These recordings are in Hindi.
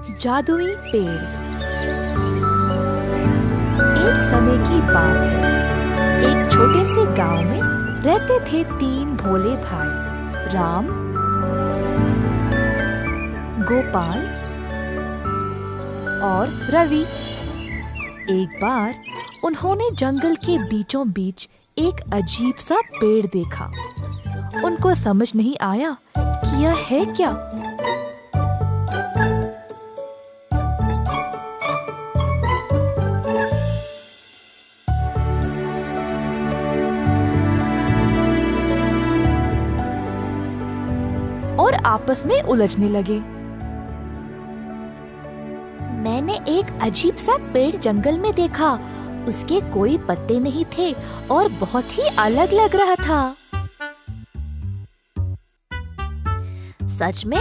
जादुई पेड़। एक समय की बात है, एक छोटे से गांव में रहते थे 3 भोले भाई, राम, गोपाल और रवि। एक बार उन्होंने जंगल के बीचों बीच एक अजीब सा पेड़ देखा। उनको समझ नहीं आया कि यह है क्या। और आपस में उलझने लगे। मैंने एक अजीब सा पेड़ जंगल में देखा। उसके कोई पत्ते नहीं थे और बहुत ही अलग लग रहा था। सच में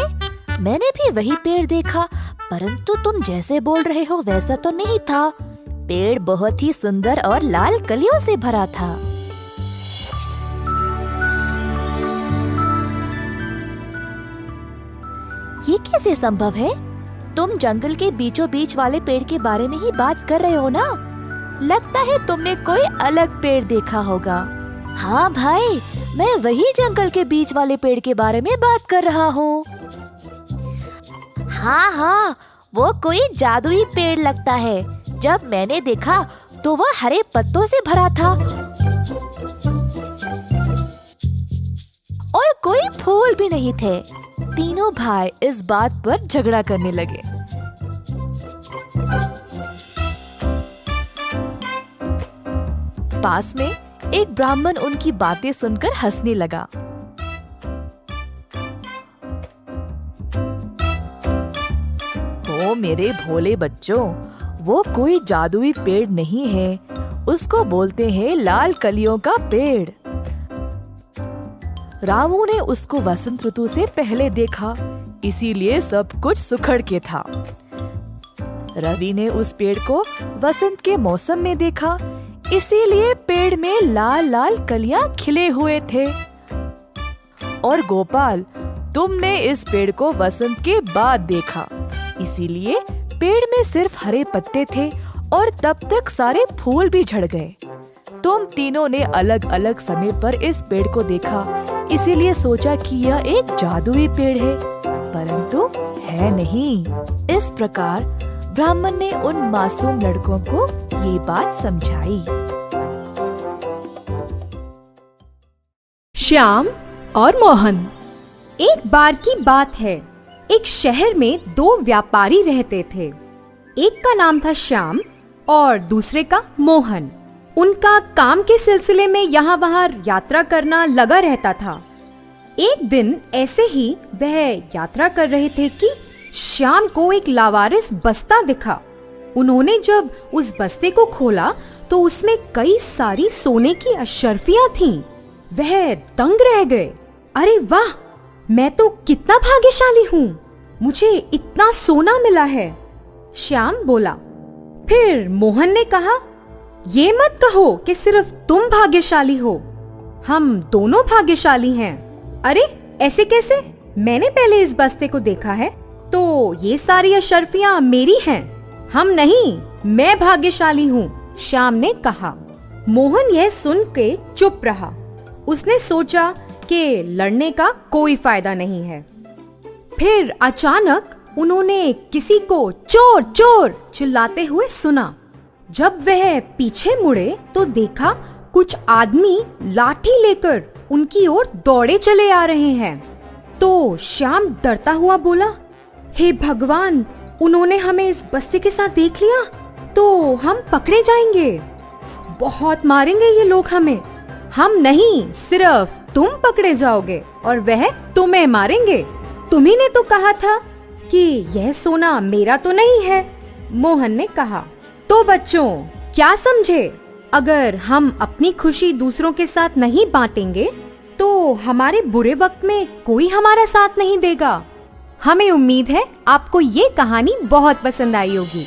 मैंने भी वही पेड़ देखा, परंतु तुम जैसे बोल रहे हो वैसा तो नहीं था। पेड़ बहुत ही सुंदर और लाल कलियों से भरा था। ये कैसे संभव है? तुम जंगल के बीचों बीच वाले पेड़ के बारे में ही बात कर रहे हो ना? लगता है तुमने कोई अलग पेड़ देखा होगा। हाँ भाई, मैं वही जंगल के बीच वाले पेड़ के बारे में बात कर रहा हूँ। हाँ, वो कोई जादुई पेड़ लगता है। जब मैंने देखा तो वह हरे पत्तों से भरा था और कोई फूल भी नहीं थे। तीनों भाई इस बात पर झगड़ा करने लगे। पास में एक ब्राह्मण उनकी बातें सुनकर हंसने लगा। ओ मेरे भोले बच्चों, वो कोई जादुई पेड़ नहीं है। उसको बोलते हैं लाल कलियों का पेड़। रामू ने उसको वसंत ऋतु से पहले देखा, इसीलिए सब कुछ सुखड़ के था। रवि ने उस पेड़ को वसंत के मौसम में देखा, इसीलिए पेड़ में लाल लाल कलियां खिले हुए थे। और गोपाल, तुमने इस पेड़ को वसंत के बाद देखा, इसीलिए पेड़ में सिर्फ हरे पत्ते थे और तब तक सारे फूल भी झड़ गए। तुम तीनों ने अलग अलग समय पर इस पेड़ को देखा, इसीलिए सोचा कि यह एक जादुई पेड़ है, परंतु है नहीं। इस प्रकार ब्राह्मण ने उन मासूम लड़कों को ये बात समझाई। श्याम और मोहन। एक बार की बात है, एक शहर में 2 व्यापारी रहते थे। एक का नाम था श्याम और दूसरे का मोहन। उनका काम के सिलसिले में यहाँ वहाँ यात्रा करना लगा रहता था। एक दिन ऐसे ही वह यात्रा कर रहे थे कि श्याम को एक लावारिस बस्ता दिखा। उन्होंने जब उस बस्ते को खोला तो उसमें कई सारी सोने की अशर्फियां थीं। वह दंग रह गए। अरे वाह, मैं तो कितना भाग्यशाली हूँ, मुझे इतना सोना मिला है। श्याम बोला। फिर मोहन ने कहा, ये मत कहो कि सिर्फ तुम भाग्यशाली हो, हम दोनों भाग्यशाली हैं। अरे ऐसे कैसे? मैंने पहले इस बस्ते को देखा है तो ये सारी अशर्फियां मेरी हैं। हम नहीं, मैं भाग्यशाली हूँ, श्याम ने कहा। मोहन यह सुन के चुप रहा। उसने सोचा कि लड़ने का कोई फायदा नहीं है। फिर अचानक उन्होंने किसी को चोर चोर चिल्लाते हुए सुना। जब वह पीछे मुड़े तो देखा कुछ आदमी लाठी लेकर उनकी ओर दौड़े चले आ रहे हैं। तो श्याम डरता हुआ बोला, हे भगवान, उन्होंने हमें इस बस्ते के साथ देख लिया तो हम पकड़े जाएंगे। बहुत मारेंगे ये लोग हमें। हम नहीं, सिर्फ तुम पकड़े जाओगे और वह तुम्हें मारेंगे। तुम्ही ने तो कहा था कि यह सोना मेरा तो नहीं है, मोहन ने कहा। तो बच्चों, क्या समझे? अगर हम अपनी खुशी दूसरों के साथ नहीं बांटेंगे तो हमारे बुरे वक्त में कोई हमारा साथ नहीं देगा। हमें उम्मीद है आपको ये कहानी बहुत पसंद आई होगी।